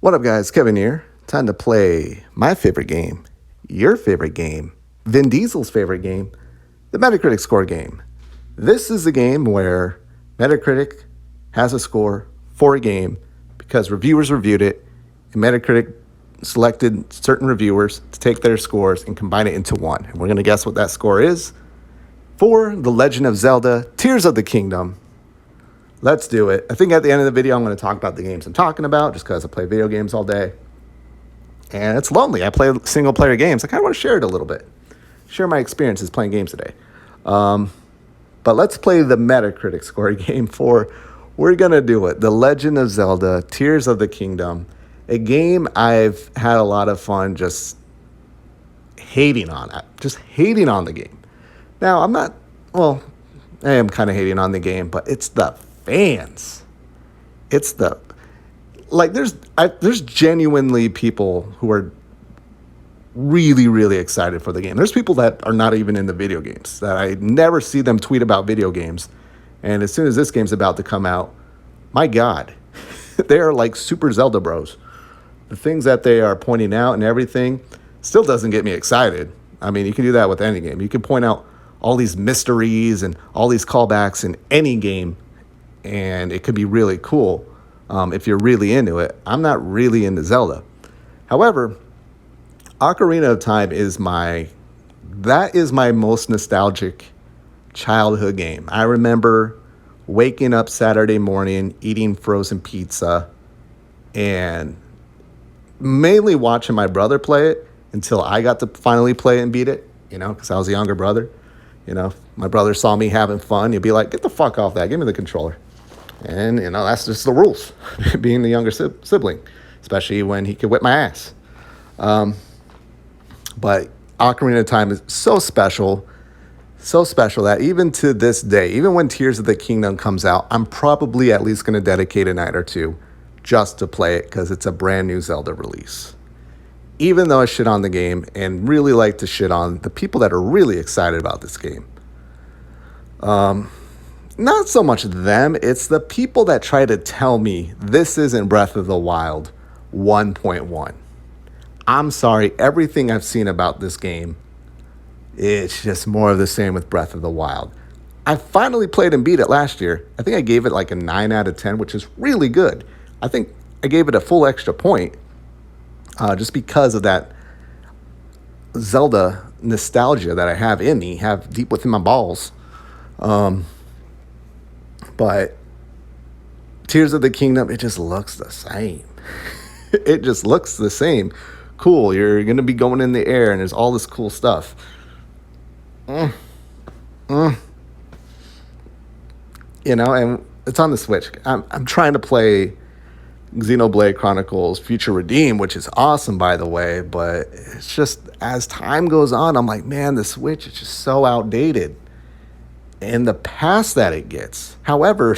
What up, guys? Kevin here. Time to play my favorite game, your favorite game, Vin Diesel's favorite game, the Metacritic score game. This is a game where Metacritic has a score for a game because reviewers reviewed it, and Metacritic selected certain reviewers to take their scores and combine it into one. And we're going to guess what that score is for The Legend of Zelda, Tears of the Kingdom. Let's do it. I think at the end of the video, I'm going to talk about the games I'm talking about just because I play video games all day. And it's lonely. I play single player games. I kind of want to share it a little bit. Share my experiences playing games today. But let's play the Metacritic score game for, we're going to do it, The Legend of Zelda, Tears of the Kingdom. A game I've had a lot of fun just hating on. Just hating on the game. Now, I am kind of hating on the game, but it's the fans. It's there's genuinely people who are really, really excited for the game. There's people that are not even into video games, that I never see them tweet about video games. And as soon as this game's about to come out, my God, they are like super Zelda bros. The things that they are pointing out and everything still doesn't get me excited. I mean, you can do that with any game. You can point out all these mysteries and all these callbacks in any game, and it could be really cool if you're really into it. I'm not really into Zelda. However, Ocarina of Time is my most nostalgic childhood game. I remember waking up Saturday morning, eating frozen pizza, and mainly watching my brother play it until I got to finally play it and beat it, because I was a younger brother. My brother saw me having fun. He'd be like, get the fuck off that. Give me the controller. And, that's just the rules, being the younger sibling, especially when he could whip my ass. But Ocarina of Time is so special that even to this day, even when Tears of the Kingdom comes out, I'm probably at least going to dedicate a night or two just to play it because it's a brand new Zelda release. Even though I shit on the game and really like to shit on the people that are really excited about this game. Not so much them, it's the people that try to tell me this isn't Breath of the Wild 1.1. I'm sorry, everything I've seen about this game, it's just more of the same with Breath of the Wild. I finally played and beat it last year. I think I gave it like a 9 out of 10, which is really good. I think I gave it a full extra point just because of that Zelda nostalgia that I have in me, have deep within my balls. But Tears of the Kingdom, it just looks the same. It just looks the same. Cool, you're going to be going in the air and there's all this cool stuff. And it's on the Switch. I'm trying to play Xenoblade Chronicles Future Redeem, which is awesome, by the way. But it's just, as time goes on, I'm like, man, the Switch is just so outdated. And the pass that it gets. However,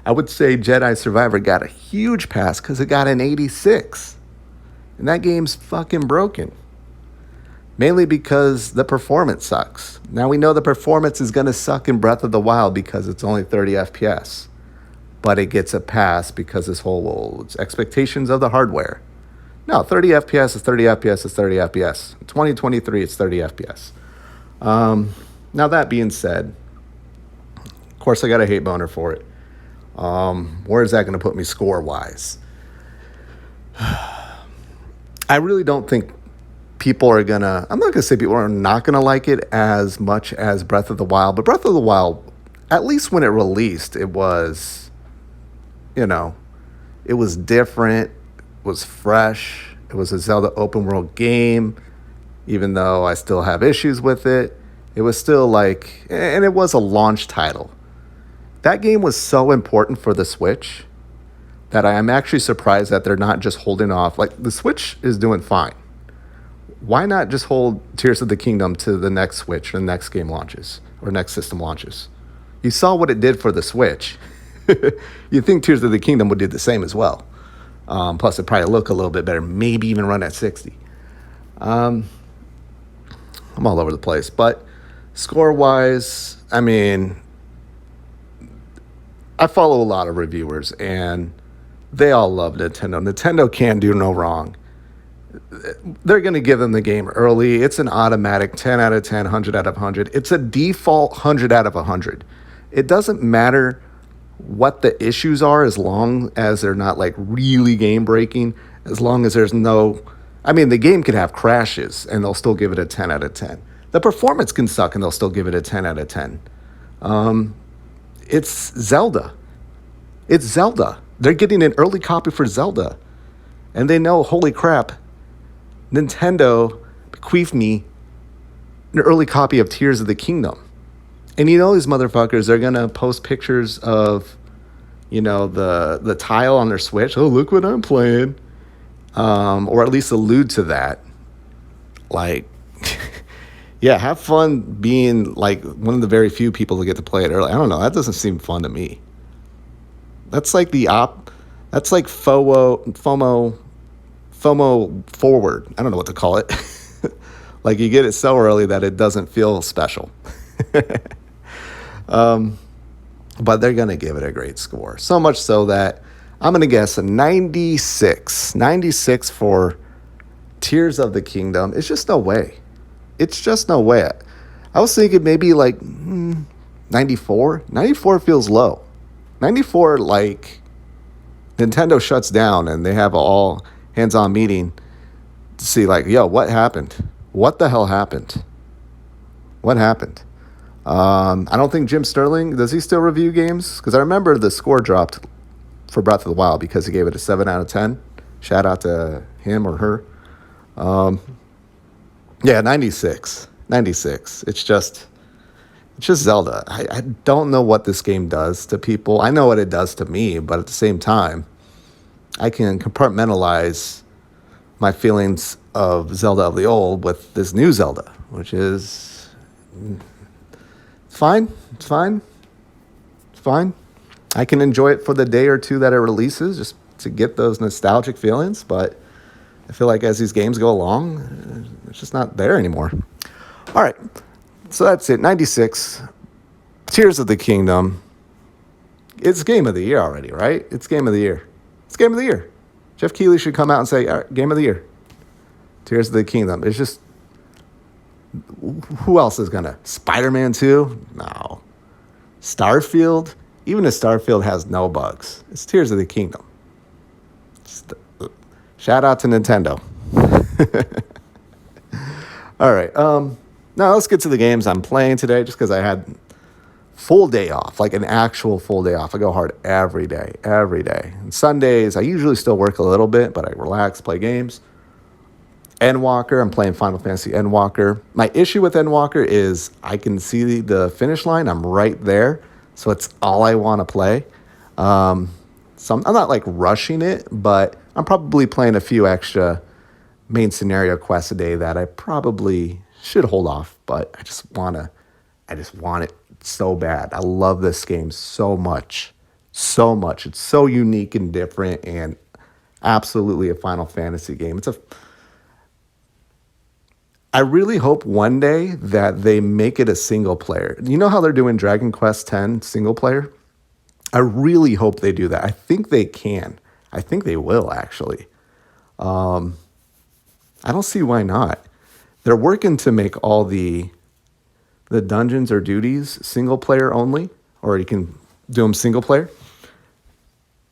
I would say Jedi Survivor got a huge pass because it got an 86. And that game's fucking broken. Mainly because the performance sucks. Now we know the performance is going to suck in Breath of the Wild because it's only 30 FPS. But it gets a pass because it's expectations of the hardware. No, 30 FPS is 30 FPS is 30 FPS. In 2023, it's 30 FPS. Now, that being said, of course, I got a hate boner for it. Where is that going to put me score-wise? I really don't think people are going to... I'm not going to say people are not going to like it as much as Breath of the Wild. But Breath of the Wild, at least when it released, it was, it was different. It was fresh. It was a Zelda open-world game, even though I still have issues with it. It was still and it was a launch title. That game was so important for the Switch that I am actually surprised that they're not just holding off. The Switch is doing fine. Why not just hold Tears of the Kingdom to the next Switch or the next game launches or next system launches? You saw what it did for the Switch. You think Tears of the Kingdom would do the same as well. Plus, it'd probably look a little bit better, maybe even run at 60. I'm all over the place, but score-wise, I mean, I follow a lot of reviewers, and They all love Nintendo. Nintendo can't do no wrong. They're going to give them the game early. It's an automatic 10 out of 10, 100 out of 100. It's a default 100 out of 100. It doesn't matter what the issues are as long as they're not like really game breaking, as long as there's no. I mean, the game could have crashes and they'll still give it a 10 out of 10. The performance can suck and they'll still give it a 10 out of 10. It's Zelda. It's Zelda. They're getting an early copy for Zelda. And they know, holy crap, Nintendo bequeathed me an early copy of Tears of the Kingdom. And you know these motherfuckers, they're going to post pictures of, the tile on their Switch. Oh, look what I'm playing. Or at least allude to that. Like, yeah, have fun being like one of the very few people to get to play it early. I don't know. That doesn't seem fun to me. That's like that's like FOMO forward. I don't know what to call it. Like you get it so early that it doesn't feel special. But they're going to give it a great score. So much so that I'm going to guess a 96. 96 for Tears of the Kingdom. It's just no way. It's just no way. I was thinking maybe like 94. 94 feels low. 94, like Nintendo shuts down and they have an all hands-on meeting to see like, yo, what happened? What the hell happened? What happened? I don't think Jim Sterling, does he still review games? Because I remember the score dropped for Breath of the Wild because he gave it a 7 out of 10. Shout out to him or her. Yeah, 96. 96. It's just Zelda. I don't know what this game does to people. I know what it does to me, but at the same time, I can compartmentalize my feelings of Zelda of the old with this new Zelda, which is it's fine. It's fine. It's fine. I can enjoy it for the day or two that it releases just to get those nostalgic feelings, but I feel like as these games go along, it's just not there anymore. All right. So that's it. 96. Tears of the Kingdom. It's game of the year already, right? It's game of the year. It's game of the year. Jeff Keighley should come out and say, all right, game of the year. Tears of the Kingdom. It's just, who else is going to? Spider-Man 2? No. Starfield? Even if Starfield has no bugs, it's Tears of the Kingdom. Shout out to Nintendo. All right. Now let's get to the games I'm playing today just because I had full day off, like an actual full day off. I go hard every day. And Sundays, I usually still work a little bit, but I relax, play games. Endwalker, I'm playing Final Fantasy Endwalker. My issue with Endwalker is I can see the finish line. I'm right there. So it's all I want to play. So I'm not like rushing it, but I'm probably playing a few extra main scenario quests a day that I probably should hold off, but I just want it so bad. I love this game so much. So much. It's so unique and different and absolutely a Final Fantasy game. I really hope one day that they make it a single player. You know how they're doing Dragon Quest X single player? I really hope they do that. I think they can. I think they will, actually. I don't see why not. They're working to make all the dungeons or duties single player only, or you can do them single player.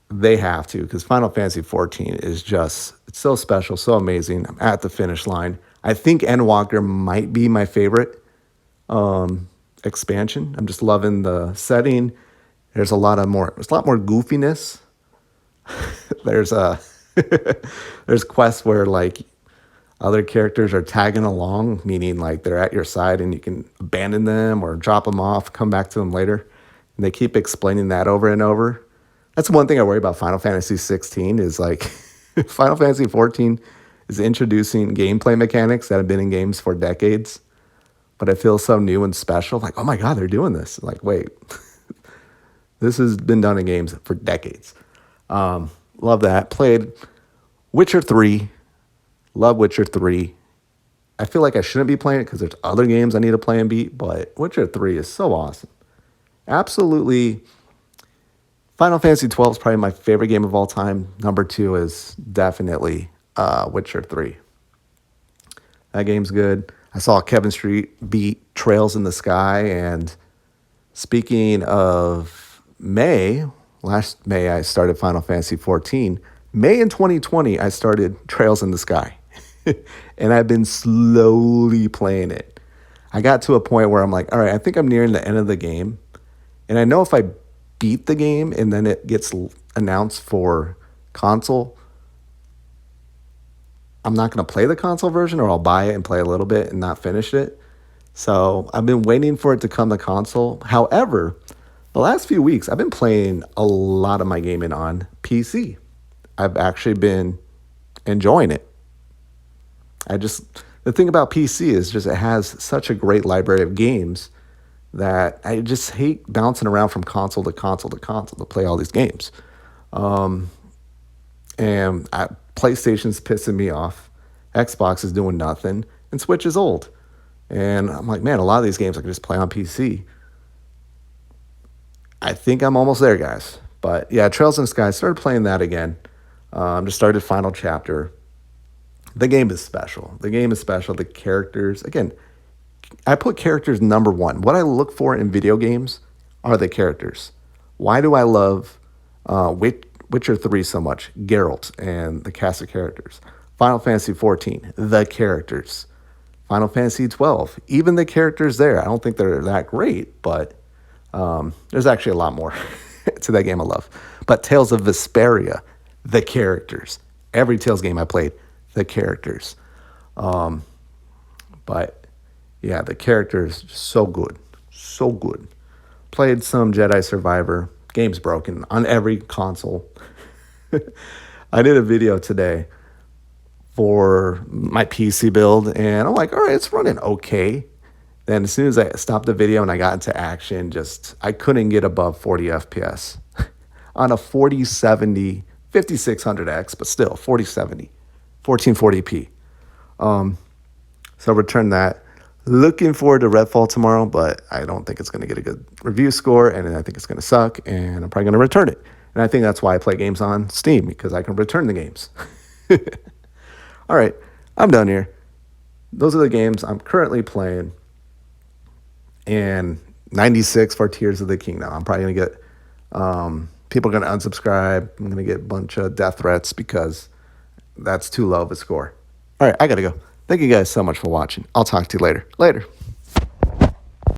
They have to, because Final Fantasy 14 is just, it's so special, so amazing. I'm at the finish line. I think Endwalker might be my favorite expansion. I'm just loving the setting. There's a lot more goofiness. There's quests where like other characters are tagging along, meaning like they're at your side and you can abandon them or drop them off, come back to them later. And they keep explaining that over and over. That's one thing I worry about Final Fantasy 16 is like Final Fantasy 14 is introducing gameplay mechanics that have been in games for decades, but it feels so new and special. Like, oh my God, they're doing this. Like, wait, this has been done in games for decades. Love that. Played Witcher 3. Love Witcher 3. I feel like I shouldn't be playing it because there's other games I need to play and beat, but Witcher 3 is so awesome. Absolutely. Final Fantasy 12 is probably my favorite game of all time. Number 2 is definitely Witcher 3. That game's good. I saw Kevin Street beat Trails in the Sky. And speaking of May, last May I started Final Fantasy 14. May in 2020, I started Trails in the Sky. And I've been slowly playing it. I got to a point where I'm like, all right, I think I'm nearing the end of the game. And I know if I beat the game and then it gets announced for console, I'm not going to play the console version, or I'll buy it and play a little bit and not finish it. So I've been waiting for it to come to console. However, the last few weeks, I've been playing a lot of my gaming on PC. I've actually been enjoying it. The thing about PC is just it has such a great library of games that I just hate bouncing around from console to console to console to play all these games. PlayStation's pissing me off. Xbox is doing nothing, and Switch is old. And I'm like, man, a lot of these games I can just play on PC. I think I'm almost there, guys. But yeah, Trails in the Sky, started playing that again. Just started Final Chapter. The game is special. The characters, again, I put characters number one. What I look for in video games are the characters. Why do I love Witcher 3 so much? Geralt and the cast of characters. Final Fantasy 14, the characters. Final Fantasy 12, even the characters there. I don't think they're that great, but there's actually a lot more to that game I love. But Tales of Vesperia, the characters. Every Tales game I played, the characters. But yeah, the characters, so good. So good. Played some Jedi Survivor. Game's broken on every console. I did a video today for my PC build, and I'm like, all right, it's running okay. Then as soon as I stopped the video and I got into action, I couldn't get above 40 FPS on a 4070, 5600X, but still 4070, 1440p. So return that. Looking forward to Redfall tomorrow, but I don't think it's going to get a good review score, and I think it's going to suck, and I'm probably going to return it. And I think that's why I play games on Steam, because I can return the games. All right, I'm done here. Those are the games I'm currently playing. And 96 for Tears of the Kingdom. I'm probably going to get, people are going to unsubscribe. I'm going to get a bunch of death threats because that's too low of a score. All right, I got to go. Thank you guys so much for watching. I'll talk to you later. Later.